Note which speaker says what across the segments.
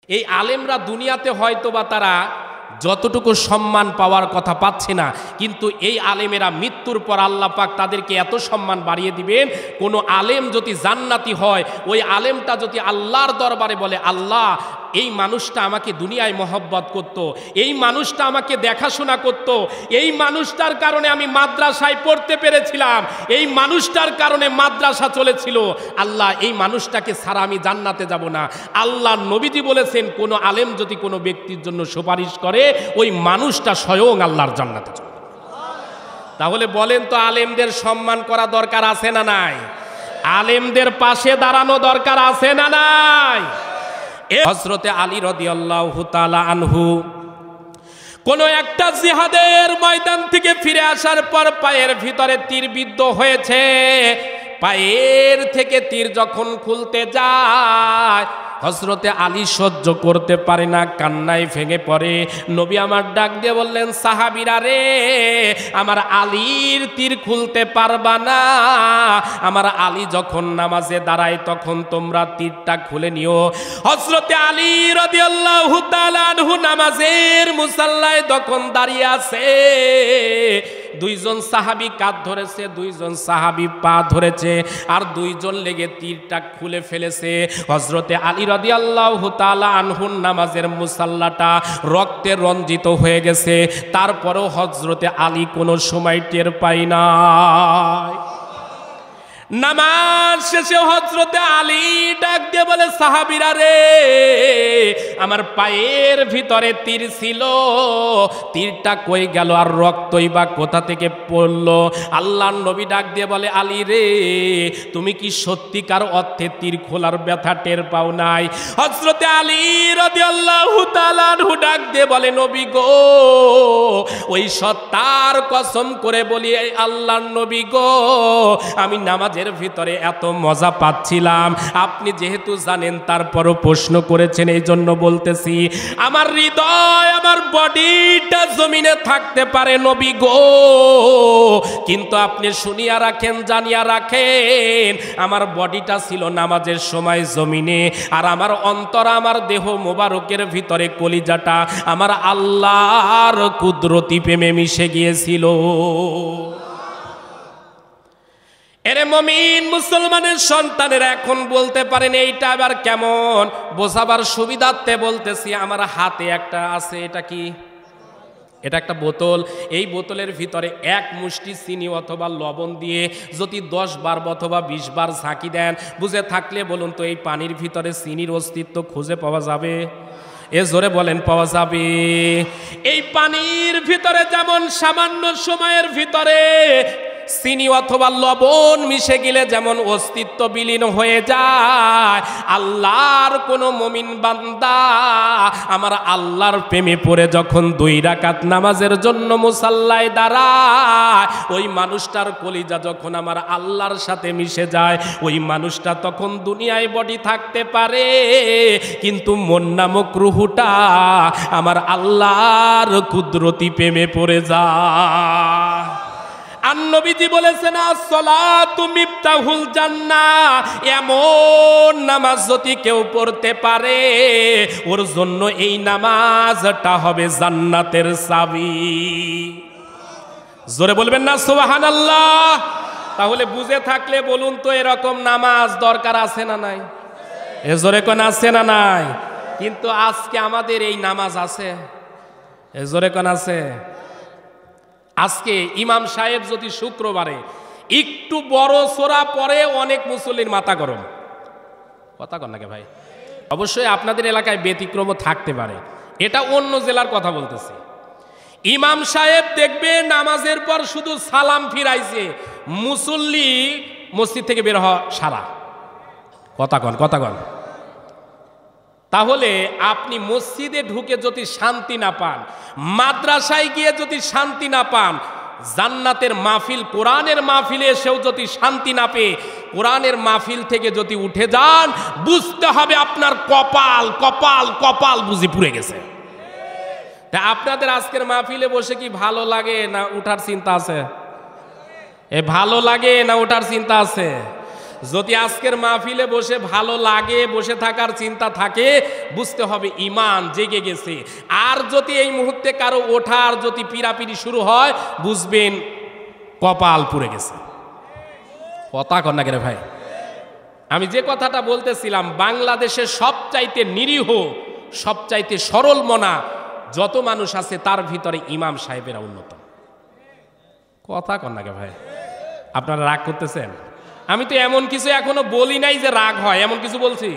Speaker 1: এই আলেমরা দুনিয়াতে হয়তো বা তারা যতটুকু সম্মান পাওয়ার কথা পাচ্ছে না, কিন্তু এই আলেমেরা মৃত্যুর পর আল্লাহ পাক তাদেরকে এত সম্মান বাড়িয়ে দিবেন। কোনো আলেম যদি জান্নাতি হয়, ওই আলেমটা যদি আল্লাহর দরবারে বলে, আল্লাহ এই মানুষটা আমাকে দুনিয়ায় মহব্বত করত, এই মানুষটা আমাকে দেখাশোনা করত, এই মানুষটার কারণে আমি মাদ্রাসায় পড়তে পেরেছিলাম, এই মানুষটার কারণে মাদ্রাসা চলেছিল, আল্লাহ এই মানুষটাকে ছাড়া আমি জান্নাতে যাব না। আল্লাহ নবীজি বলেছেন, কোনো আলেম যদি কোনো ব্যক্তির জন্য সুপারিশ করে, ওই মানুষটা স্বয়ং আল্লাহর জান্নাতে চলে। তাহলে বলেন তো, আলেমদের সম্মান করা দরকার আছে না নাই? আলেমদের পাশে দাঁড়ানো দরকার আছে না নাই? হযরতে আলী রাদিয়াল্লাহু তাআলা আনহু কোন একটা জিহাদের ময়দান থেকে ফিরে আসার পর পায়ের ভিতরে তীর বিদ্ধ হয়েছে। পায়ের থেকে তীর যখন খুলতে যায়, হযরতে আলী সহ্য করতে পারে না, কান্নায় ভেঙে পড়ে। নবী আমার ডাক দিয়ে বললেন, সাহাবীরা রে, আমার আলীর তীর খুলতে পারবা না। আমার আলী যখন নামাজে দাঁড়ায় তখন তোমরা তীরটা খুলে নিও। হযরতে আলী রাদিয়াল্লাহু তাআলা আনহু নামাজের মুসাল্লায় তখন দাঁড়িয়ে আছে। দুইজন সাহাবী কাঁধ ধরেছে, দুইজন সাহাবী পা ধরেছে, আর দুইজন লেগে তীরটা খুলে ফেলেছে। হযরতে আলী রাদিয়াল্লাহু তাআলা আনহুর নামাজের মুসাল্লাটা রক্তে রঞ্জিত হয়ে গেছে। তারপরেও হযরতে আলী কোনো সময় টের পায় নাই। নামাজ শেষে হযরতে আলী ডাক দিয়ে বলে, সাহাবীরা রে, আমার পায়ের ভিতরে তীর ছিল, তীরটা কই গেল, আর রক্তই বা কোথা থেকে পড়লো? আল্লাহর নবী ডাক দিয়ে বলে, আলী রে, তুমি কি সত্যিকার অর্থে তীর খোলার ব্যথা টের পাও নাই? হযরতে আলী রাদিয়াল্লাহু তাআলা আনহু ডাক দিয়ে বলে, নবী গো, ওই সত্তার কসম করে বলি, আল্লাহর নবী গো, আমি নামাজ এর ভিতরে এত মজা পাচ্ছিলাম, আপনি যেহেতু জানেন তারপরও প্রশ্ন করেছেন, এই জন্য বলতেছি, আমার হৃদয়, আমার বডিটা জমিনে থাকতে পারে নবী গো, কিন্তু আপনি শুনিয়া রাখেন, জানিয়া রাখেন, আমার বডিটা ছিল নামাজের সময় জমিনে, আর আমার অন্তর, আমার দেহ মোবারকের ভিতরে কলিজাটা আমার আল্লাহর কুদরতি প্রেমে মিশে গিয়েছিল। এরে মুমিন মুসলমানের সন্তানেরা, এখন বলতে পারেন এইটা আবার কেমন? বোঝাবার সুবিধার্থে বলতেছি, আমার হাতে একটা আছে, এটা কি? এটা একটা বোতল। এই বোতলের ভিতরে এক মুষ্টি চিনি অথবা লবণ দিয়ে যদি 10 বার অথবা 20 বার ঝাঁকি দেন, বুঝে থাকলে বলুন তো, এই পানির ভিতরে চিনির অস্তিত্ব খুঁজে পাওয়া যাবে? এ জোরে বলেন, পাওয়া যাবে? এই পানির ভিতরে যেমন সামান্য সময়ের ভিতরে চিনি অথবা লবণ মিশে গেলে যেমন অস্তিত্ব বিলীন হয়ে যায়, আল্লাহর কোন মুমিন বান্দা আমার আল্লাহর প্রেমে পড়ে যখন 2 রাকাত নামাজের জন্য মুসাল্লায় দাঁড়ায়, ওই মানুষটার কলিজা যখন আমার আল্লাহর সাথে মিশে যায়, ওই মানুষটা তখন দুনিয়ায় বডি থাকতে পারে, কিন্তু মন নামক রুহুটা আমার আল্লাহর কুদরতি প্রেমে পড়ে যায়। আর নবীজি বলেছেন, আসসালাতু মিফতাহুল জান্নাহ, এমন নামাজ যদি কেউ পড়তে পারে, ওর জন্য এই নামাজটা হবে জান্নাতের চাবি। জোরে বলবেন না সুবহানাল্লাহ? তাহলে বুঝে থাকলে বলুন তো, এরকম নামাজ দরকার আছে না নাই? এ জোরে কোন আছে না নাই? কিন্তু আজকে আমাদের এই নামাজ আছে? এ জোরে কোন আছে? আজকে ইমাম সাহেব যদি শুক্রবারে একটু বড় সোরা পরে, অনেক মুসল্লির মাথা গরম। কথা কন নাকি ভাই? অবশ্যই আপনাদের এলাকায় ব্যতিক্রম থাকতে পারে, এটা অন্য জেলার কথা বলতেছি। ইমাম সাহেব দেখবে নামাজের পর শুধু সালাম ফিরাইছে, মুসল্লি মসজিদ থেকে বের হওয়া সারা। কথা কন, কথা কন। তাহলে আপনি মসজিদে ঢুকে যদি শান্তি না পান, মাদ্রাসায় গিয়ে যদি শান্তি না পান, জান্নাতের মাহফিল, কোরআনের মাহফিলে এসেও যদি শান্তি না পেয়ে কোরআনের মাহফিল থেকে যদি উঠে যান, বুঝতে হবে আপনার কপাল কপাল কপাল বুঝি পুড়ে গেছে। তা আপনাদের আজকের মাহফিলে বসে কি ভালো লাগে না উঠার চিন্তা আছে? এ ভালো লাগে না ওঠার চিন্তা আছে? যদি আজকের মাহফিলে বসে ভালো লাগে, বসে থাকার চিন্তা থাকে, বুঝতে হবে ঈমান জেগে গেছে। আর যদি এই মুহূর্তে কারো ওঠার যদি পিরাপিরি শুরু হয়, বুঝবেন কপাল পুড়ে গেছে। কথা কর না কেন ভাই? আমি যে কথাটা বলতেছিলাম, বাংলাদেশের সবচাইতে নিরীহ, সবচাইতে সরল মনা যত মানুষ আছে তার ভিতরে ইমাম সাহেবেরা অন্যতম। কথা কর না কেন ভাই? আপনারা রাগ করতেছেন? আমি তো এমন কিছু এখনো বলি নাই যে রাগ হয়, এমন কিছু বলছি?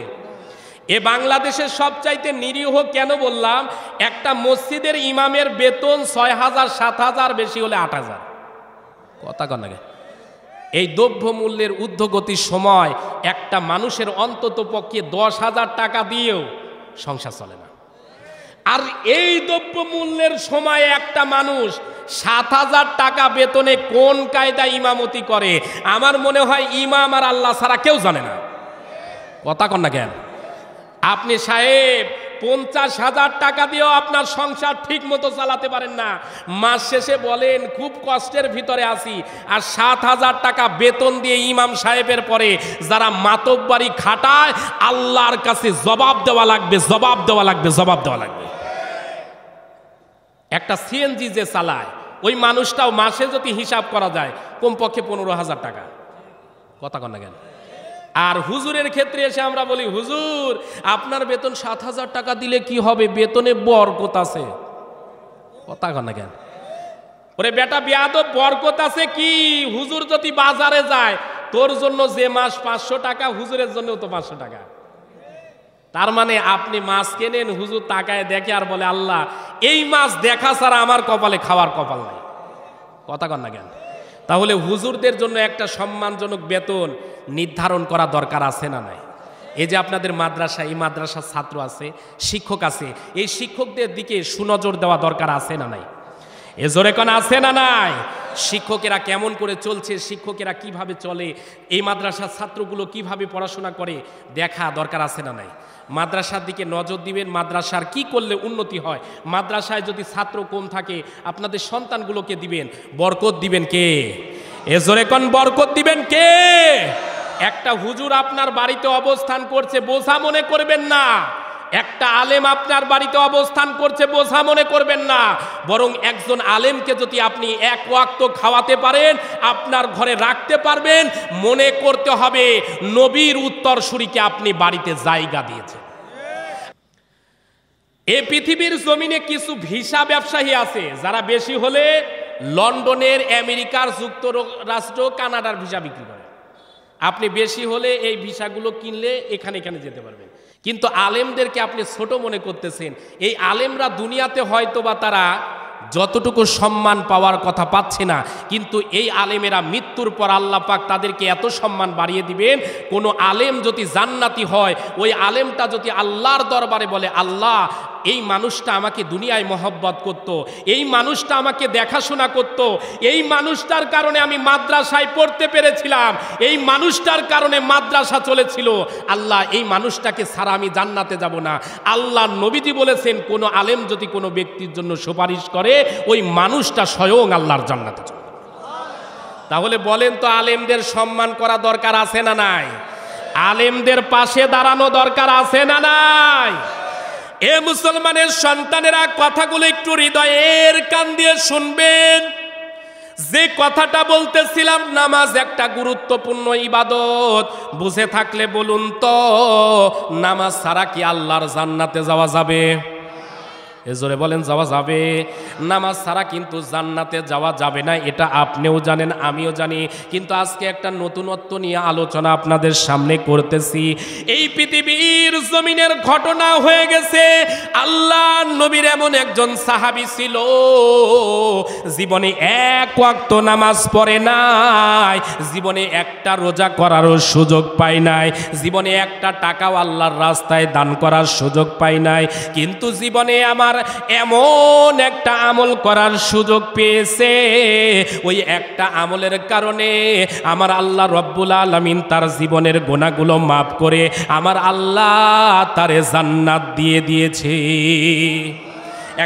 Speaker 1: এ বাংলাদেশের সবচাইতে নিরীহ কেন বললাম? একটা মসজিদের ইমামের বেতন ৬,০০০, ৭,০০০, বেশি হলে ৮,০০০। কথা কর না কেন? এই দ্রব্য মূল্যের ঊর্ধ্বগতির সময় একটা মানুষের অন্তত পক্ষে ১০,০০০ টাকা দিয়েও সংসার চলে না। আর এই দ্রব্য মূল্যের সময় একটা মানুষ ৭,০০০ টাকা বেতনে কোন কায়দায় ইমামতি করে? আমার মনে হয় ইমাম আর আল্লাহ ছাড়া কেউ জানে না। কথা কন না কেন? আপনি সাহেব ৫০,০০০ টাকা দিয়েও আপনার সংসার ঠিক মতো চালাতে পারেন না, মাস শেষে বলেন খুব কষ্টের ভিতরে আছি। আর ৭,০০০ টাকা বেতন দিয়ে ইমাম সাহেবের পরে যারা মাতব্বারি খাটায়, আল্লাহর কাছে জবাব দেওয়া লাগবে, জবাব দেওয়া লাগবে, জবাব দেওয়া লাগবে। একটা সিএনজি যে চালায়, ওই মানুষটাও মাসে যদি হিসাব করা যায় কমপক্ষে ১৫,০০০ টাকা। কথা কন না কেন? আর হুজুরের ক্ষেত্রে এসে আমরা বলি, হুজুর আপনার বেতন ৭,০০০ টাকা দিলে কি হবে? বেতনে বরকত আছে। কথা কন না কেন? ওরে বেটা বেয়াদব, বরকত আছে কি? হুজুর যদি বাজারে যায়, তোর জন্য যে মাস ৫০০ টাকা, হুজুরের জন্যও তো ৫০০ টাকা। তার মানে আপনি মাছ কেনেন, হুজুর তাকায় দেখে আর বলে, আল্লাহ এই মাছ দেখা ছাড়া আমার কপালে খাওয়ার কপাল নাই। কথা কন না কেন? তাহলে হুজুরদের জন্য একটা সম্মানজনক বেতন নির্ধারণ করা দরকার আছে না নাই? এই যে আপনাদের মাদ্রাসা, এই মাদ্রাসার ছাত্র আছে, শিক্ষক আছে, এই শিক্ষকদের দিকে সুনজর দেওয়া দরকার আছে না নাই? এ জোরে কোন আছে না নাই? শিক্ষকেরা কেমন করে চলছে, শিক্ষকেরা কিভাবে চলে, এই মাদ্রাসার ছাত্রগুলো কিভাবে পড়াশোনা করে, দেখা দরকার আছে না নাই? মাদ্রাসার দিকে নজর দিবেন, মাদ্রাসার কি করলে উন্নতি হয়। মাদ্রাসায় যদি ছাত্র কম থাকে, আপনাদের সন্তানগুলোকে দিবেন, বরকত দিবেন কে? এ জোরে কোন বরকত দিবেন কে? একটা হুজুর আপনার বাড়িতে অবস্থান করছে, বোঝা মনে করবেন না। একটা আলেম আপনার বাড়িতে অবস্থান করছে, বোঝা মনে করবেন না। বরং একজন আলেমকে যদি আপনি এক ওয়াক্ত খাওয়াতে পারেন, আপনার ঘরে রাখতে পারবেন, মনে করতে হবে নবীর উত্তরসূরিকে আপনি বাড়িতে জায়গা দিয়েছেন। এই পৃথিবীর জমিনে কিছু ভিসা ব্যবসায়ী আছে যারা বেশি হলে লন্ডনের, আমেরিকার, যুক্তরাষ্ট্র, কানাডার ভিসা বিক্রি করে। আপনি বেশি হলে এই ভিসাগুলো কিনলে এখানে এখানে যেতে পারবেন। কিন্তু আলেমদেরকে আপনি ছোট মনে করতেছেন। এই আলেমরা দুনিয়াতে হয়তো বা তারা যতটুকু সম্মান পাওয়ার কথা পাচ্ছে না, কিন্তু এই আলেমেরা মৃত্যুর পর আল্লাহ পাক তাদেরকে এত সম্মান বাড়িয়ে দিবেন। কোনো আলেম যদি জান্নাতি হয়, ওই আলেমটা যদি আল্লাহর দরবারে বলে, আল্লাহ এই মানুষটা আমাকে দুনিয়ায় মহব্বত করত, এই মানুষটা আমাকে দেখাশোনা করত, এই মানুষটার কারণে আমি মাদ্রাসায় পড়তে পেরেছিলাম, এই মানুষটার কারণে মাদ্রাসা চলেছিল, আল্লাহ এই মানুষটাকে ছাড়া আমি জান্নাতে যাব না। আল্লাহ নবীজি বলেছেন, কোনো আলেম যদি কোনো ব্যক্তির জন্য সুপারিশ করে, ওই মানুষটা স্বয়ং আল্লাহর জান্নাতে চলে। তাহলে বলেন তো, আলেমদের সম্মান করা দরকার আছে না নাই? আলেমদের পাশে দাঁড়ানো দরকার আছে না নাই? এ মুসলমানের সন্তানেরা, কথাগুলো একটু হৃদয়ের কান দিয়ে শুনবেন। যে কথাটা বলতেছিলাম, নামাজ একটা গুরুত্বপূর্ণ ইবাদত। বুঝে থাকলে বলুন তো, নামাজ ছাড়া কি আল্লাহর জান্নাতে যাওয়া যাবে? এ জোরে বলেন, যাওয়া যাবে? নামাজ ছাড়া কিন্তু জান্নাতে যাওয়া যাবে না, এটা আপনিও জানেন, আমিও জানি। কিন্তু আজকে একটা নতুনত্ব নিয়ে আলোচনা আপনাদের সামনে করতেছি। এই পৃথিবীর জমিনের ঘটনা হয়ে গেছে, আল্লাহ নবীর এমন একজন সাহাবী ছিল, জীবনে এক ওয়াক্ত নামাজ পড়ে নাই, জীবনে একটা রোজা করারও সুযোগ পায় নাই, জীবনে একটা টাকাও আল্লাহর রাস্তায় দান করার সুযোগ পায় নাই। কিন্তু জীবনে আমার এমন একটা আমল করার সুযোগ পেয়েছে, ওই একটা আমলের কারণে আমার আল্লাহ রব্বুল আলামিন তার জীবনের গুনাহগুলো মাফ করে আমার আল্লাহ তারে জান্নাত দিয়ে দিয়েছে।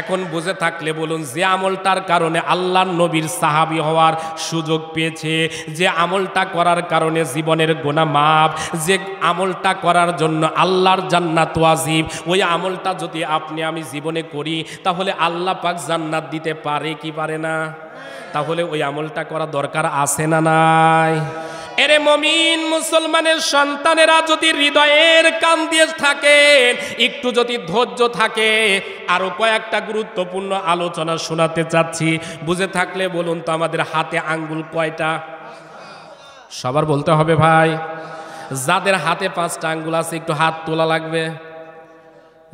Speaker 1: এখন বুঝে থাকলে বলুন, যে আমলটার কারণে আল্লাহর নবীর সাহাবী হওয়ার সুযোগ পেয়েছে, যে আমলটা করার কারণে জীবনের গুনাহ মাফ, যে আমলটা করার জন্য আল্লাহর জান্নাত ওয়াজিব, ওই আমলটা যদি আপনি আমি জীবনে করি তাহলে আল্লাহ পাক জান্নাত দিতে পারে কি পারে না? তাহলে ওই আমলটা করা দরকার আছে না নাই? এরে মুমিন মুসলমানের সন্তানেরা যদি হৃদয়ের কান দিয়ে থাকেন, একটু যদি ধৈর্য থাকে, আরো কয়েকটা গুরুত্বপূর্ণ আলোচনা শোনাতে চাচ্ছি। বুঝে থাকলে বলুন তো, আমাদের হাতে আঙ্গুল কয়টা? সবার বলতে হবে ভাই। যাদের হাতে 5টা আঙ্গুল আছে একটু হাত তোলা লাগবে,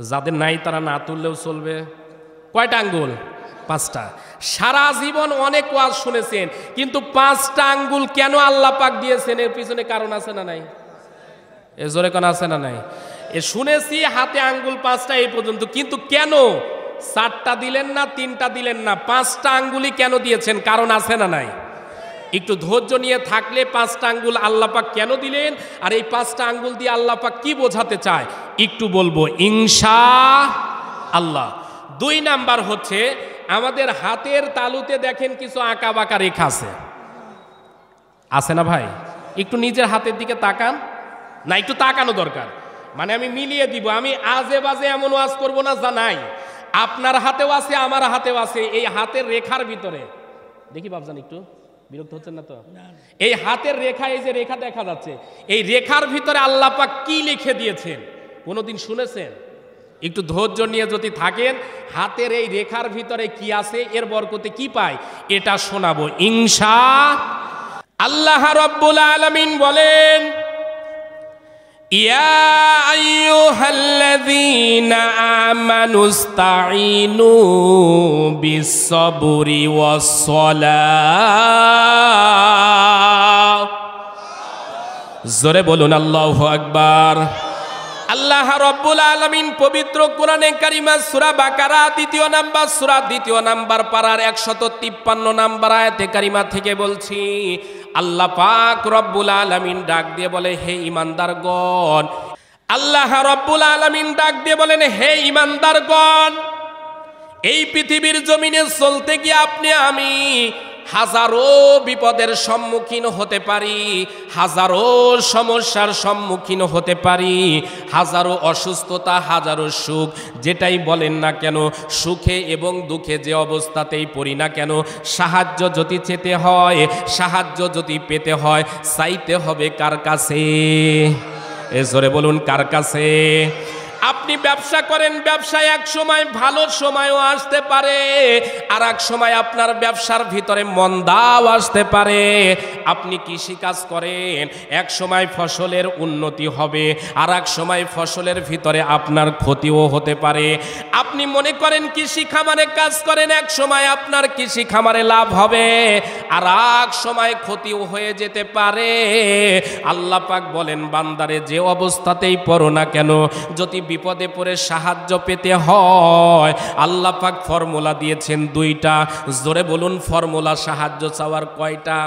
Speaker 1: যাদের নাই তারা না তুললেও চলবে। কয়টা আঙ্গুল? 5টা। সারা জীবন অনেক ওয়াজ শুনেছেন, কিন্তু 5টা আঙ্গুল কেন আল্লাহ পাক দিয়েছেন এর পিছনে কারণ আছে না নাই? এ জোরে কোন আছে না নাই? এ শুনেছি হাতে আঙ্গুল 5টা এই পর্যন্ত, কিন্তু কেন 4টা দিলেন না, 3টা দিলেন না, 5টা আঙ্গুলই কেন দিয়েছেন? কারণ আছে না নাই? একটু ধৈর্য নিয়ে থাকলে 5টা আঙ্গুল আল্লাহ পাক কেন দিলেন, আর এই 5টা আঙ্গুল দিয়ে আল্লাহ পাক কি বোঝাতে চায় একটু বলবো ইনশাআল্লাহ। 2 নাম্বার হচ্ছে, আমাদের হাতের তালুতে দেখেন কিছু আঁকা বাঁকা রেখা আছে না ভাই? একটু নিজের হাতের দিকে তাকান না, একটু তাকানো দরকার। মানে আমি মিলিয়ে দিব, আমি আজে বাজে এমন ওয়াজ করব না যা নাই। আপনার হাতেও আছে, আমার হাতেও আছে। এই হাতের রেখার ভিতরে দেখি বাবজান, একটু বিরক্ত হচ্ছেন না তো? এই হাতের রেখা, এই যে রেখা দেখা যাচ্ছে, এই রেখার ভিতরে আল্লাহ পাক কি লিখে দিয়েছেন কোনোদিন শুনেছেন? একটু ধৈর্য নিয়ে যদি থাকেন, হাতের এই রেখার ভিতরে কি আছে, এর বরকতে কি পায়, এটা শোনাবো ইনশাআল্লাহ। আল্লাহ রাব্বুল আলামিন বলেন, ইয়া আইয়ুহাল্লাযীনা আমানুস্তাঈনু বিস-সাবরি ওয়াস-সালাহ। জোরে বলুন আল্লাহু আকবার। আল্লাহ রাব্বুল আলামিন পবিত্র কোরআনে কারিমা সূরা বাকারা 2 নাম্বার সূরা 2 নাম্বার পারার 153 নাম্বার আয়াতে কারিমা থেকে বলছি, আল্লাহ পাক রব্বুল আলামিন ডাক দিয়ে বলে, হে ঈমানদারগণ। আল্লাহ রব্বুল আলামিন ডাক দিয়ে বলেন, হে ঈমানদারগণ, এই পৃথিবীর জমিনে চলতে গিয়ে আপনি আমি হাজারো বিপদের সম্মুখীন হতে পারি, হাজারো সমস্যার সম্মুখীন হতে পারি, হাজারো অসুস্থতা, হাজারো সুখ, যেটাই বলেন না কেন, সুখে এবং দুঃখে যে অবস্থাতেই পড়ি না কেন, সাহায্য যদি চেতে হয়, সাহায্য যদি পেতে হয়, চাইতে হবে কার কাছে? এ জোরে বলুন, কার কাছে? আপনি ব্যবসা করেন, ব্যবসায় এক সময় ভালো সময়ও আসতে পারে, আর এক সময় আপনার ব্যবসার ভিতরে মন্দাও আসতে পারে। আপনি কৃষি কাজ করেন, এক সময় ফসলের উন্নতি হবে, আর এক সময় ফসলের ভিতরে আপনার ক্ষতিও হতে পারে। আপনি মনে করেন কৃষি খামারে কাজ করেন, এক সময় আপনার কৃষি খামারে লাভ হবে, আর এক সময় ক্ষতিও হয়ে যেতে পারে। আল্লাহ পাক বলেন, বান্দারে যে অবস্থাতেই পড়ো না কেন, যদি বিপদে পড়ে সাহায্য পেতে হয়, আল্লাহ পাক ফর্মুলা দিয়েছেন 2টা। জোরে বলুন, ফর্মুলা সাহায্য চাওয়ার কয়টা?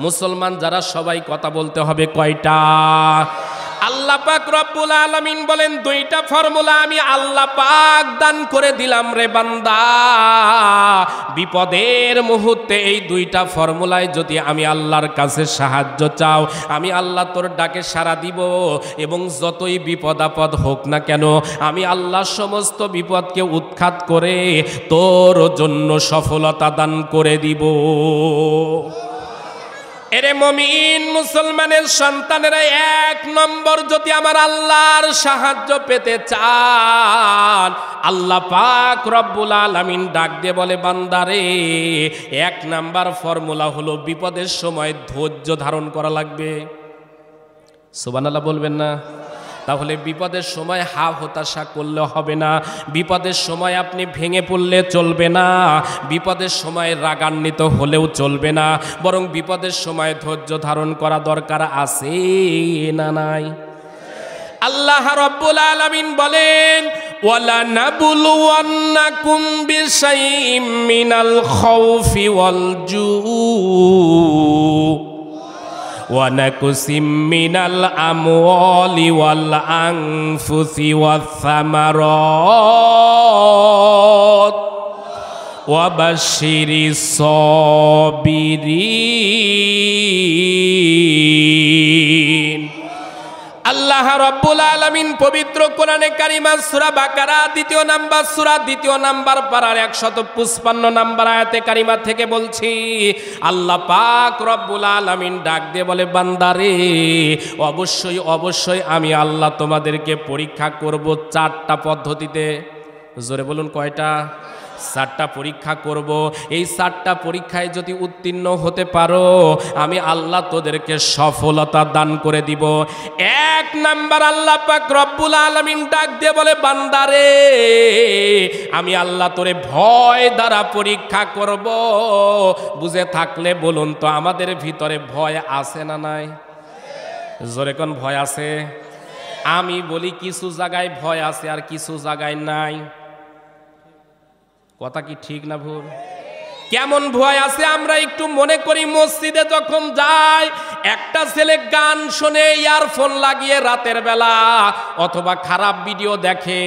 Speaker 1: মুসলমান যারা সবাই কথা বলতে হবে, কয়টা? আল্লাহ পাক রব্বুল আলামিন বলেন, 2টা ফর্মুলা আমি আল্লাহ পাক দান করে দিলাম রে বান্দা। বিপদের মুহূর্তে এই 2টা ফর্মুলায় যদি আমি আল্লাহর কাছে সাহায্য চাও, আমি আল্লাহ তোর ডাকে সাড়া দিব, এবং যতই বিপদ আপদ হোক না কেন, আমি আল্লাহ সমস্ত বিপদকে উৎখাত করে তোর জন্য সফলতা দান করে দিব। এরে মুমিন মুসলমানের সন্তানেরা, 1 নম্বর যদি আমার আল্লাহর সাহায্য পেতে চান, আল্লাহ পাক রব্বুল আলামিন ডাক দিয়ে বলে, বান্দারে 1 নাম্বার ফর্মুলা হলো বিপদের সময় ধৈর্য ধারণ করা লাগবে। সুবহানাল্লাহ বলবেন না? তাহলে বিপদের সময় হতাশা করলে হবে না, বিপদের সময় আপনি ভেঙে পড়লে চলবে না, বিপদের সময় রাগান্বিত হলেও চলবে না, বরং বিপদের সময় ধৈর্য ধারণ করা দরকার আছে না নাই? আল্লাহ রাব্বুল আলামিন বলেন, ওয়ালা নাবলুওয়ান্নাকুম বিশাইইম মিনাল খাউফি ওয়াল জু' ওয়ানাকুসিম মিনাল আমওয়ালি ওয়াল আনফুসি ওয়াস সামারাত ওয়াবাশশিরিস সাবিরিন। আল্লাহ রাব্বুল আলামিন পবিত্র কোরআনে কারিমা সূরা বাকারা ২য় নাম্বার সূরা ২য় নাম্বার পারার ১৫৫ নাম্বার আয়াতে কারিমা থেকে বলছি, আল্লাহ পাক রব্বুল আলামিন ডাক দিয়ে বলে, বান্দারে অবশ্যই অবশ্যই আমি আল্লাহ তোমাদেরকে পরীক্ষা করব ৪টা পদ্ধতিতে। জোরে বলুন কয়টা? ৪টা পরীক্ষা করব। এই ৪টা পরীক্ষায় যদি উত্তীর্ণ হতে পারো আমি আল্লাহ তোদেরকে সফলতা দান করে দিব। ১ নাম্বার আল্লাহ পাক রব্বুল আলামিন ডাক দিয়ে বলে, বান্দারে আমি আল্লাহ তোরে ভয় দ্বারা পরীক্ষা করব। বুঝে থাকলে বলুন তো আমাদের ভিতরে ভয় আছে না নাই? জোরে কোন ভয় আছে? আমি বলি কিছু জায়গায় ভয় আছে আর কিছু জায়গায় নাই। কথা কি ঠিক না ভুল? কেমন ভয় আছে আমরা একটু মনে করি, মসজিদে যখন যাই একটা ছেলে গান শোনে ইয়ারফোন লাগিয়ে রাতের বেলা, অথবা খারাপ ভিডিও দেখে,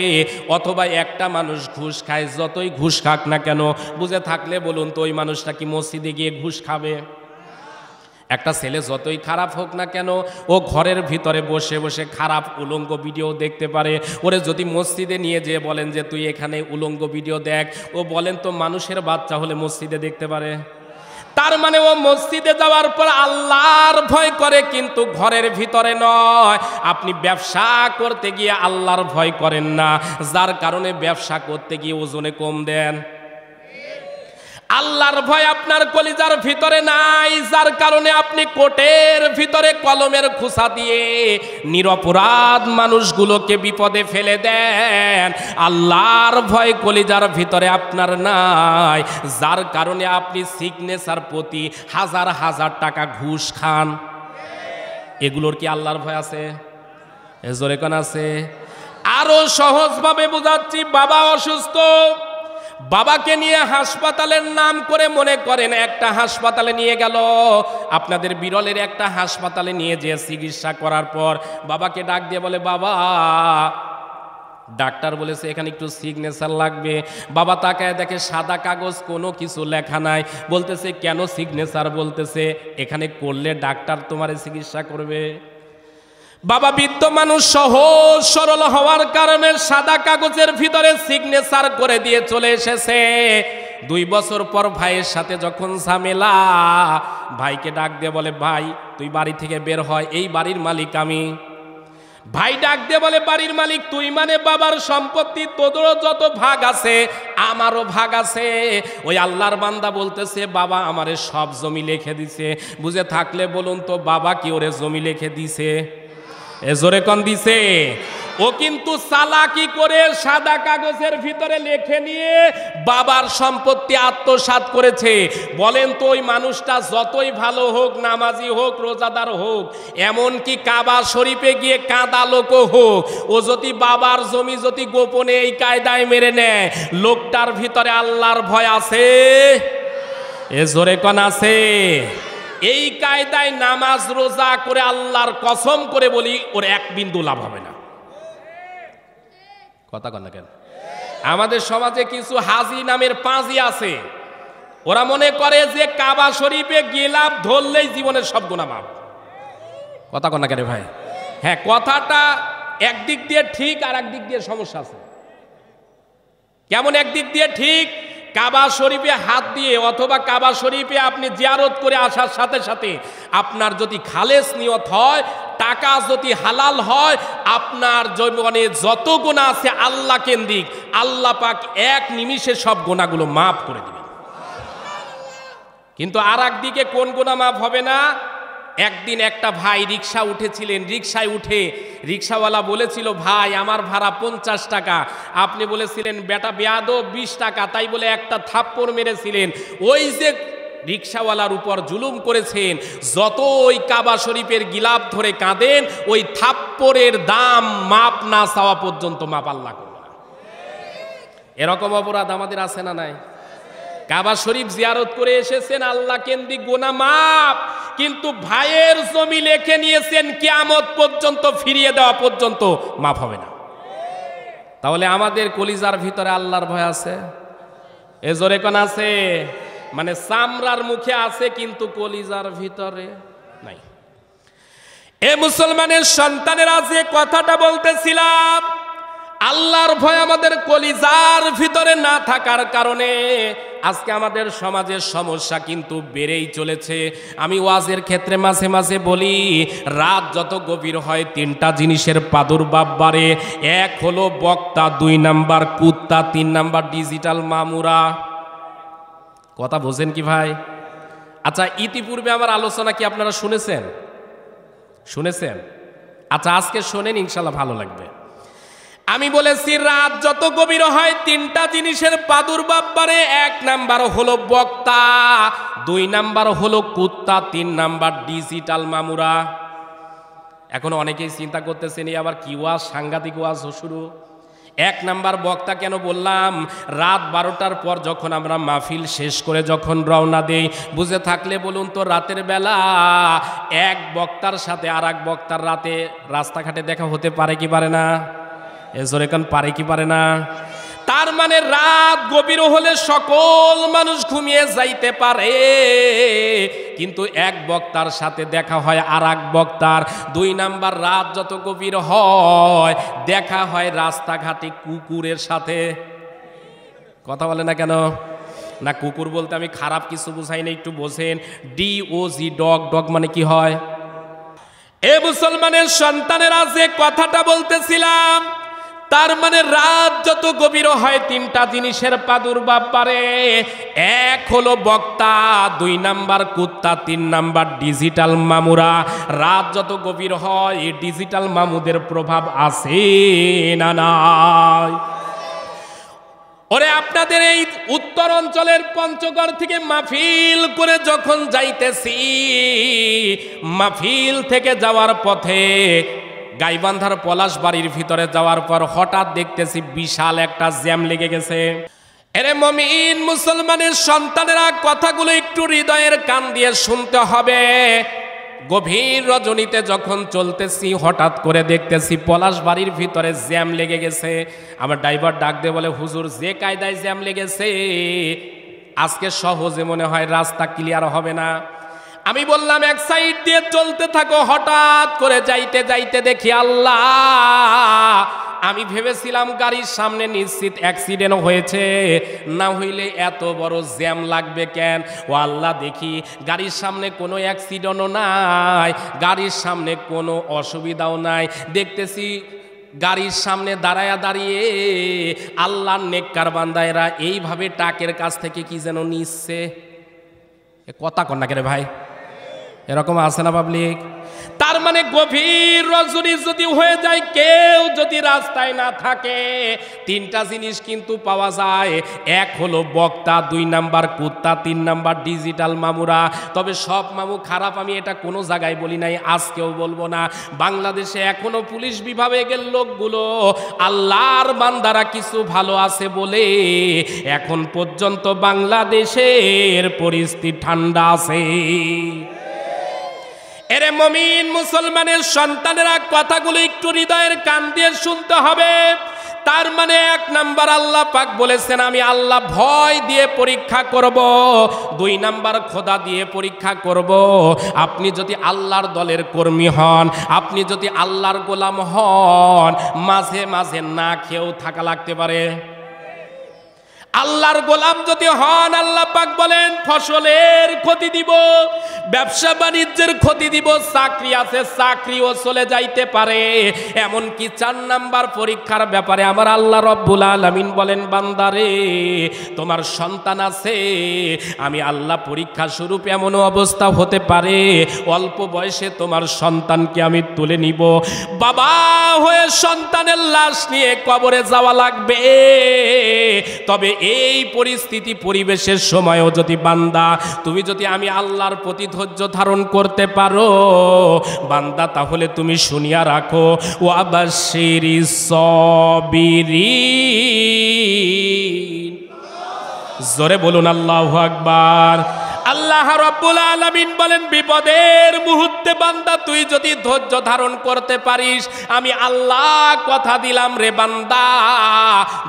Speaker 1: অথবা একটা মানুষ ঘুষ খায়। যতই ঘুষ খাক না কেন বুঝে থাকলে বলুন তো ওই মানুষটা কি মসজিদে গিয়ে ঘুষ খাবে? একটা ছেলে যতই খারাপ হোক না কেন ও ঘরের ভিতরে বসে বসে খারাপ উলঙ্গ ভিডিও দেখতে পারে। ওরে যদি মসজিদে নিয়ে যেয়ে বলেন যে তুই এখানে উলঙ্গ ভিডিও দেখ, ও বলেন তো মানুষের বাচ্চা হলে মসজিদে দেখতে পারে? তার মানে ও মসজিদে যাওয়ার পর আল্লাহর ভয় করে, কিন্তু ঘরের ভিতরে নয়। আপনি ব্যবসা করতে গিয়ে আল্লাহর ভয় করেন না, যার কারণে ব্যবসা করতে গিয়ে ওজনে কম দেন। আল্লাহর ভয় আপনার কলিজার ভিতরে নাই, যার কারণে আপনি কোটের ভিতরে কলমের খোসা দিয়ে নিরপরাধ মানুষগুলোকে বিপদে ফেলে দেন। আল্লাহর ভয় কলিজার ভিতরে আপনার নাই, যার কারণে আপনি সিগনেচার প্রতি হাজার হাজার টাকা ঘুষ খান। এগুলোর কি আল্লাহর ভয় আছে? জোরে কোন আছে? আরো সহজভাবে বোঝাচ্ছি, বাবা অসুস্থ, বাবাকে নিয়ে হাসপাতালের নাম করে মনে করেন একটা হাসপাতালে নিয়ে গেল, আপনাদের বিরলের একটা হাসপাতালে নিয়ে যেয়ে চিকিৎসা করার পর বাবাকে ডাক দিয়ে বলে, বাবা ডাক্তার বলেছে এখানে একটু সিগনেচার লাগবে। বাবা তাকায় দেখে সাদা কাগজ, কোনো কিছু লেখা নাই। বলতেছে কেন সিগনেচার? বলতেছে এখানে করলে ডাক্তার তোমার চিকিৎসা করবে। বাবা বৃদ্ধ মানুষ, সহজ সরল হওয়ার কারণে সাদা কাগজের ভিতরে সিগনেচার করে দিয়ে চলে এসেছে। 2 বছর পর ভাইয়ের সাথে যখন ঝামেলা, ভাইকে ডাক দিয়ে বলে, ভাই তুই বাড়ি থেকে বের হয়, এই বাড়ির মালিক আমি। ভাই ডাক দিয়ে বলে, বাড়ির মালিক তুই মানে? বাবার সম্পত্তি তোদেরও যত ভাগ আছে আমারও ভাগ আছে। ওই আল্লাহর বান্দা বলতেছে, বাবা আমারে সব জমি লিখে দিছে। বুঝে থাকলে বলুন তো বাবা কি ওরে জমি লিখে দিছে? জোরে কোন দিছে? ও কিন্তু চালাকি করে সাদা কাগজের ভিতরে লিখে নিয়ে বাবার সম্পত্তি আত্মসাৎ করেছে। বলেন তো ওই মানুষটা যতই ভালো হোক, নামাজি হোক, রোজাদার হোক, এমনকি কাবা শরীফে গিয়ে কাঁদা লোক হোক, ও যদি বাবার জমি যদি গোপনে এই কায়দায় মেরে নেয়, লোকটার ভিতরে আল্লাহর ভয় আছে? জোরে কোন আছে? এই কায়দায় নামাজ রোজা করে আল্লাহর কসম করে বলি ওর 1 বিন্দু লাভ হবে না। কথা কন না কেন? আমাদের সমাজে কিছু হাজি নামের পাঁজি আছে, ওরা মনে করে যে কাবা শরীফে গিলাপ ধরলেই জীবনের সব গুনাহ মাফ। কথা কন না কেন ভাই? হ্যাঁ, কথাটা একদিক দিয়ে ঠিক আর একদিক দিয়ে সমস্যা আছে। কেমন একদিক দিয়ে ঠিক? কাবা শরীফে হাত দিয়ে অথবা কাবা শরীফে আপনি জিয়ারত করে আসার সাথে সাথে আপনার যদি খালেস নিয়ত হয়, টাকা যদি হালাল হয়, আপনার জীবনে যত গুনাহ আছে আল্লাহ কেন্দ্রিক, আল্লাহ পাক 1 নিমিষে সব গুনাহগুলো মাফ করে দিবেন। কিন্তু আর একদিকে কোন গুনাহ মাফ হবে না? একদিন একটা ভাই রিক্সা উঠেছিলেন, রিক্সায় উঠে রিক্সাওয়ালা বলেছিল, ভাই আমার ভাড়া 50 টাকা। আপনি বলেছিলেন বেটা বেয়াদব 20 টাকা, তাই বলে একটা থাপ্পড় মেরেছিলেন। ওই যে রিক্সাওয়ালার উপর জুলুম করেছেন, যত ওই কাবা শরীফের গিলাপ ধরে কাঁদেন, ওই থাপ্পড়ের দাম মাপ না চাওয়া পর্যন্ত মাপ আল্লাহ করবে না। এরকম অপরাধ আমাদের আছে না নাই? কাবা শরীফ জিয়ারত করে এসেছেন, আল্লাহ কেন্দ্রিক গুনাহ মাপ, কিন্তু ভাইয়ের জমি লিখে নিয়েছেন, কিয়ামত পর্যন্ত ফিরিয়ে দেওয়া পর্যন্ত মাফ হবে না। তাহলে আমাদের কলিজার ভিতরে আল্লাহর ভয় আছে? এ জোরে কোন আছে? মানে চামড়ার মুখে আছে কিন্তু কলিজার ভিতরে নাই। এ মুসলমানের সন্তানেরা, যে কথাটা বলতেছিলাম, আল্লাহর ভয় আমাদের কলিজার ভিতরে না থাকার কারণে আজকে আমাদের সমাজের সমস্যা কিন্তু বেড়েই চলেছে। আমি ওয়াজের ক্ষেত্রে মাঝে মাঝে বলি, রাত যত গভীর হয় তিনটা জিনিসের প্রাদুর্ভাব বাড়ে। এক হলো বক্তা, 2 নাম্বার কুত্তা, 3 নাম্বার ডিজিটাল মামুরা। কথা বোঝেন কি ভাই? আচ্ছা, ইতিপূর্বে আমার আলোচনা কি আপনারা শুনেছেন? শুনেছেন? আচ্ছা, আজকে শোনেন, ইনশাল্লাহ ভালো লাগবে। আমি বলেছি রাত যত গভীর হয় তিনটা জিনিসের প্রাদুর্ভাব বাড়ে। 1 নাম্বার হলো বক্তা, 2 নাম্বার হলো কুত্তা, 3 নাম্বার ডিজিটাল মামুরা। এখন অনেকেই চিন্তা করতেছেন এই আবার কি ওয়াজ, সাংঘাতিক ওয়াজ শুরু। 1 নাম্বার বক্তা কেন বললাম? রাত 12টার পর যখন আমরা মাহফিল শেষ করে যখন রওনা দেই, বুঝে থাকলে বলুন তো, রাতের বেলা এক বক্তার সাথে আর এক বক্তার রাতে রাস্তাঘাটে দেখা হতে পারে কি পারে না? এজোরে কান পারে কি পারে না? তার মানে রাত গভীর হলে সকল মানুষ ঘুমিয়ে যাইতে পারে, কিন্তু এক বক্তার সাথে দেখা হয় আর এক বক্তার। 2 নাম্বার, রাত যত গভীর হয় দেখা হয় রাস্তাঘাটে কুকুরের সাথে। কথা বলে না কেন? না, কুকুর বলতে আমি খারাপ কিছু বুঝাই না, একটু বোঝেন। DOG, dog. ডগ মানে কি হয়? এ মুসলমানের সন্তানেরা, যে কথাটা বলতেছিলাম, তার মানে রাত যত গভীর হয় তিনটা জিনিসের প্রাদুর্ভাব বাড়ে। 1 হলো বক্তা, 2 নাম্বার কুত্তা, 3 নাম্বার ডিজিটাল মামুরা। রাত যত গভীর হয় এই ডিজিটাল মামুদের প্রভাব আছে না নাই? ওরে, আপনাদের এই উত্তর অঞ্চলের পঞ্চগড় থেকে মাহফিল করে যখন যাইতেছি, মাহফিল থেকে যাওয়ার পথে গাইবান্ধার পলাশ বাড়ির ভিতরে যাওয়ার পর হঠাৎ দেখতেছি বিশাল একটা জ্যাম লেগে গেছে। এরে মুমিন মুসলমানের সন্তানেরা, কথাগুলো একটু হৃদয়ের কান দিয়ে শুনতে হবে। গভীর রজনীতে যখন চলতেছি, হঠাৎ করে দেখতেছি পলাশ বাড়ির ভিতরে জ্যাম লেগে গেছে। আমার ড্রাইভার ডাক দিয়ে বলে, হুজুর, যে কায়দায় জ্যাম লেগেছে আজকে সহজে মনে হয় রাস্তা ক্লিয়ার হবে না। আমি বললাম, এক সাইড দিয়ে চলতে থাকো। হঠাৎ করে যাইতে যাইতে দেখি, আল্লাহ, আমি ভেবেছিলাম গাড়ির সামনে নিশ্চিত অ্যাক্সিডেন্ট হয়েছে, না হইলে এত বড় জ্যাম লাগবে কেন? ও আল্লাহ, দেখি গাড়ির সামনে কোনো অ্যাক্সিডেন্টও নাই, গাড়ির সামনে কোনো অসুবিধাও নাই। দেখতেছি গাড়ির সামনে দাঁড়িয়ে আল্লাহর নেককার বান্দায়েরা এইভাবে টাকের কাছ থেকে কি যেন নিচ্ছে। কথা কন না কেন ভাই? এরকম আছে না পাবলিক? তার মানে গভীর রজনী যদি হয়ে যায়, কেউ যদি রাস্তায় না থাকে, তিনটা জিনিস কিন্তু পাওয়া যায়। 1 হলো বক্তা, 2 নাম্বার কুত্তা, 3 নাম্বার ডিজিটাল মামুরা। তবে সব মামু খারাপ আমি এটা কোনো জায়গায় বলি নাই, আজকেও বলবো না। বাংলাদেশে এখনো পুলিশ বিভাগের লোকগুলো আল্লাহর বান্দারা কিছু ভালো আছে বলে এখন পর্যন্ত বাংলাদেশের পরিস্থিতি ঠান্ডা আছে। এরে মুমিন মুসলমানের সন্তানেরা, কথাগুলো একটু হৃদয়ের কান দিয়ে শুনতে হবে। তার মানে 1 নাম্বার, আল্লাহ পাক বলেছেন আমি আল্লাহ ভয় দিয়ে পরীক্ষা করব। 2 নাম্বার, খোদা দিয়ে পরীক্ষা করব। আপনি যদি আল্লাহর দলের কর্মী হন, আপনি যদি আল্লাহর গোলাম হন, মাঝে মাঝে না খেয়েও থাকা লাগতে পারে। আল্লাহর গোলাম যদি হন, আল্লাহ পাক বলেন ফসলের ক্ষতি দিব, ব্যবসা বাণিজ্যের ক্ষতি দিব, চাকরি আছে চাকরিও চলে যাইতে পারে। এমনকি 4 নাম্বার পরীক্ষার ব্যাপারে আমার আল্লাহ রব্বুল আলামিন বলেন, বান্দারে, তোমার সন্তান আছে, আমি আল্লাহ পরীক্ষা স্বরূপ এমনও অবস্থা হতে পারে অল্প বয়সে তোমার সন্তানকে আমি তুলে নিব। বাবা হয়ে সন্তানের লাশ নিয়ে কবরে যাওয়া লাগবে। তবে এই পরিস্থিতি পরিবেশের সময়ও যদি বান্দা তুমি যদি আমি আল্লাহর প্রতি ধৈর্য ধারণ করতে পারো বান্দা, তাহলে তুমি শুনিয়া রাখো, ওয়াবাশশিরিস সাবিরিন। জোরে বলুন আল্লাহু আকবার। আল্লাহ রাব্বুল আলামিন বলেন, বিপদের মুহূর্তে বান্দা তুই যদি ধৈর্য ধারণ করতে পারিস, আমি আল্লাহ কথা দিলাম রে বান্দা,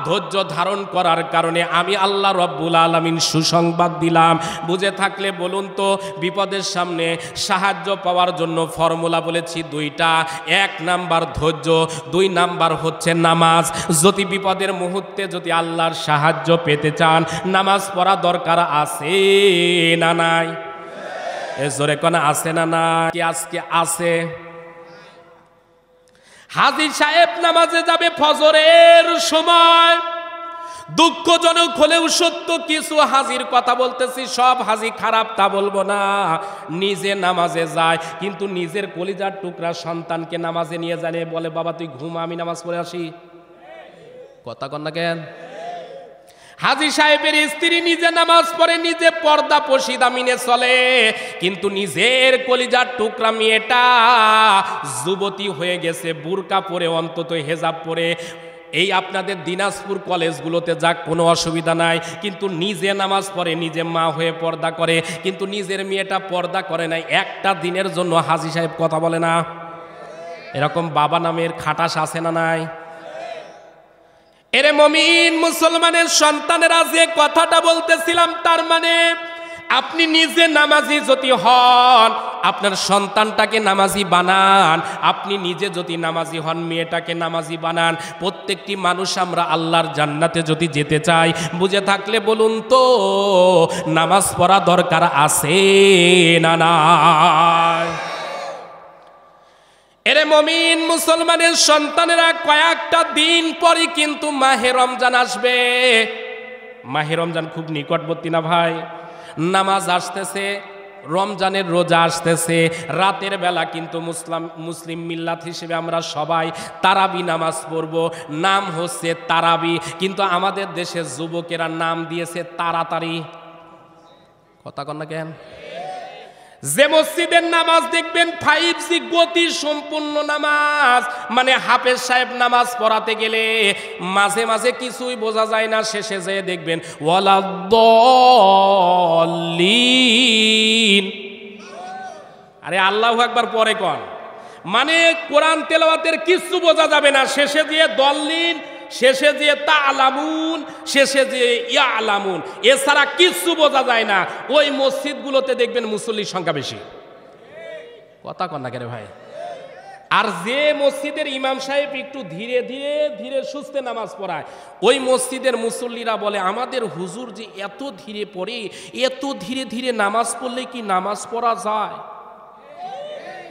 Speaker 1: ধৈর্য ধারণ করার কারণে আমি আল্লাহ রব্বুল আলামিন সুসংবাদ দিলাম। বুঝে থাকলে বলুন তো, বিপদের সামনে সাহায্য পাওয়ার জন্য ফর্মুলা বলেছি দুইটা। 1 নাম্বার ধৈর্য, 2 নাম্বার হচ্ছে নামাজ। যদি বিপদের মুহূর্তে যদি আল্লাহর সাহায্য পেতে চান, নামাজ পড়া দরকার আছে না নাই? এ জোরে কোন আছে না নাই? কি আজকে আছে? হাজী সাহেব নামাজে যাবে ফজরের সময়। দুঃখজনক হলেও সত্য, কিছু হাজির কথা বলতেছি, সব হাজি খারাপ তা বলবো না। নিজে নামাজে যায়, কিন্তু নিজের কলিজার টুকরা সন্তানকে নামাজে নিয়ে জানে, বলে বাবা তুই ঘুমা, আমি নামাজ পড়ে আসি। কথা কন না কেন? হাজী সাহেবের স্ত্রী নিজে নামাজ পড়ে, নিজে পর্দা পশিদা মিনে চলে, কিন্তু নিজের কলিজার টুকরা মেয়েটা যুবতী হয়ে গেছে, বুরকা পরে, অন্তত হেজাব পরে। এই আপনাদের দিনাজপুর কলেজগুলোতে যাক, কোনো অসুবিধা নাই, কিন্তু নিজে নামাজ পড়ে, নিজে মা হয়ে পর্দা করে, কিন্তু নিজের মেয়েটা পর্দা করে নাই। একটা দিনের জন্য হাজী সাহেব কথা বলে না। এরকম বাবা নামের খাটাস আছে না নাই? এরে মুমিন মুসলমানের সন্তানেরা, যে কথাটা বলতেছিলাম, তার মানে আপনি নিজে নামাজি যদি হন, আপনার সন্তানটাকে নামাজি বানান। আপনি নিজে যদি নামাজি হন, মেয়েটাকে নামাজি বানান। প্রত্যেকটি মানুষ আমরা আল্লাহর জান্নাতে যদি যেতে চাই, বুঝে থাকলে বলুন তো, নামাজ পড়া দরকার আছে না নাই? এরে মুমিন মুসলমানের সন্তানেরা, কয়েকটা দিন পরই কিন্তু মাহে রমজান আসবে। মাহে রমজান খুব নিকটবর্তী না ভাই? নামাজ আসতেছে, রমজানের রোজা আসতেছে। রাতের বেলা কিন্তু মুসলিম মিল্লাত হিসেবে আমরা সবাই তারাবি নামাজ পড়ব। নাম হচ্ছে তারাবি, কিন্তু আমাদের দেশের যুবকেরা নাম দিয়েছে তাড়াতাড়ি। কথা কন না কেন? যে মসজিদের নামাজ দেখবেন 5G গতি সম্পূর্ণ নামাজ, মানে হাফেজ সাহেব নামাজ পড়াতে গেলে মাঝে মাঝে কিছুই বোঝা যায় না, শেষে যেয়ে দেখবেন ওয়ালাদ্দাল্লিন। আরে আল্লাহু আকবার পরে কন, মানে কোরআন তেলাওয়াতের কিছু বোঝা যাবে না, শেষে দিয়ে দল্লিন, শেষে দিয়ে তা'লামুন, শেষে দিয়ে ইয়া'লামুন, এছাড়া কিছু বোঝা যায় না। ওই মসজিদগুলোতে দেখবেন মুসল্লির সংখ্যা বেশি। কথা কন না কেন ভাই? আর যে মসজিদের ইমাম সাহেব একটু ধীরে ধীরে ধীরে সুস্থে নামাজ পড়ায়, ওই মসজিদের মুসল্লিরা বলে আমাদের হুজুর যে এত ধীরে পড়ে, এত ধীরে ধীরে নামাজ পড়লে কি নামাজ পড়া যায়?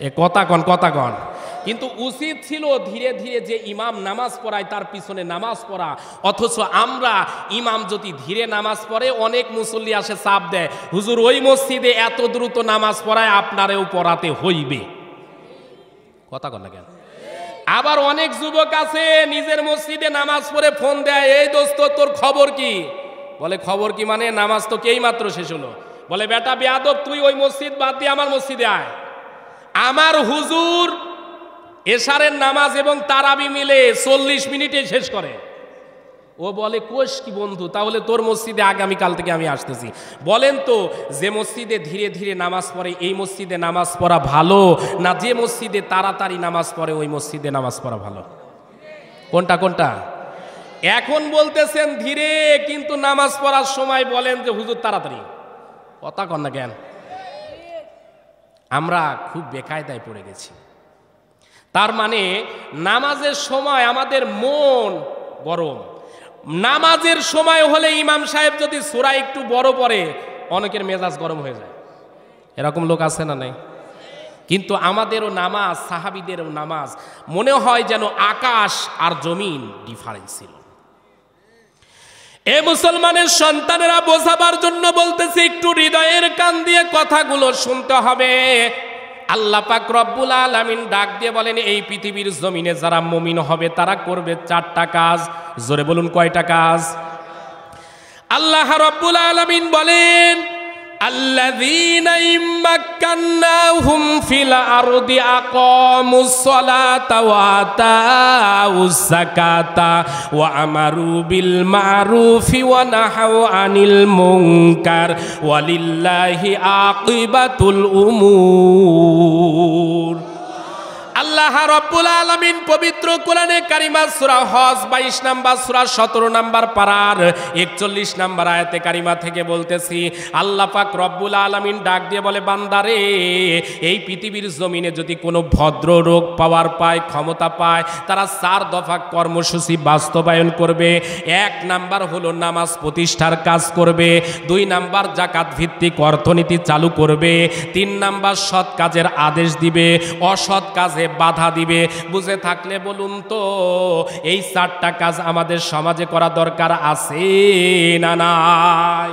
Speaker 1: এ কথা কন, কথা কন। কিন্তু উচিত ছিল ধীরে ধীরে যে ইমাম নামাজ পড়ায় তার পিছনে নামাজ পড়া। অথচ আমরা ইমাম যদি ধীরে নামাজ পড়ে, অনেক মুসল্লি আসে চাপ দেয়, হুজুর ওই মসজিদে এত দ্রুত নামাজ পড়ায়, আপনারেও পড়াতে হইবে। কথা কন না কেন? আবার অনেক যুবক আছে নিজের মসজিদে নামাজ পড়ে ফোন দেয়, এই দোস্ত তোর খবর কি? বলে খবর কি মানে? নামাজ তো কেই মাত্র শেষ হলো। বলে বেটা বেয়াদব, তুই ওই মসজিদ বাদ দিয়ে আমার মসজিদে আয়। আমার হুজুর এশারের নামাজ এবং তারাবি মিলে 40 মিনিটে শেষ করে। ও বলে কোষ কি বন্ধু, তাহলে তোর মসজিদে আগামীকাল থেকে আমি আসতেছি। বলেন তো, যে মসজিদে ধীরে ধীরে নামাজ পড়ে এই মসজিদে নামাজ পড়া ভালো, না যে মসজিদে তাড়াতাড়ি নামাজ পড়ে ওই মসজিদে নামাজ পড়া ভালো? কোনটা কোনটা? এখন বলতেছেন ধীরে, কিন্তু নামাজ পড়ার সময় বলেন যে হুজুর তাড়াতাড়ি। কথা কন না কেন? আমরা খুব বেকায়দায় পড়ে গেছি। তার মানে নামাজের সময় আমাদের মন গরম। নামাজের সময় হলে ইমাম সাহেব যদি সূরা একটু বড় পড়ে, অনেকের মেজাজ গরম হয়ে যায়। এরকম লোক আছে না নাই? কিন্তু আমাদেরও নামাজ, সাহাবীদেরও নামাজ মনে হয় যেন আকাশ আর জমিন ডিফারেন্স ছিল। এ মুসলমানের সন্তানেরা, বোঝাবার জন্য বলতেছি, একটু হৃদয়ের কান দিয়ে কথাগুলো শুনতে হবে। আল্লাহ পাক রব্বুল আলামিন ডাক দিয়ে বলেন, এই পৃথিবীর জমিনে যারা মুমিন হবে তারা করবে 4টা কাজ। জোরে বলুন, কয়টা কাজ? আল্লাহ রব্বুল আলামিন বলেন, আল্লাযীনা মাক্কান্নাহুম ফিল আরদি আকামুস সালাতা ওয়া আতাউস যাকাতা ওয়া আমারু বিল মারুফি ওয়া নাহাউ আনিল মুনকার ওয়ালিল্লাহি আকিবাতুল উমুর। আল্লাহ রাব্বুল আলামিন পবিত্র কোরআনে কারিমা সূরা হজ 22 নাম্বার সূরা 17 নাম্বার পারার 41 নাম্বার আয়াতে কারিমা থেকে বলতেছি, আল্লাহ পাক রব্বুল আলামিন ডাক দিয়ে বলে, বান্দারে এই পৃথিবীর জমিনে যদি কোনো ভদ্র রোগ পাওয়ার পায়, ক্ষমতা পায়, তারা 4 দফা কর্মসূচি বাস্তবায়ন করবে। 1 নাম্বার হলো নামাজ প্রতিষ্ঠার কাজ করবে, 2 নাম্বার যাকাত ভিত্তিক অর্থনীতি চালু করবে, 3 নাম্বার সৎ কাজের আদেশ দিবে, অসৎ কাজে বাধা দিবে। বুঝে থাকলে বলুন তো এই 4টা কাজ আমাদের সমাজে করা দরকার আছে না নাই?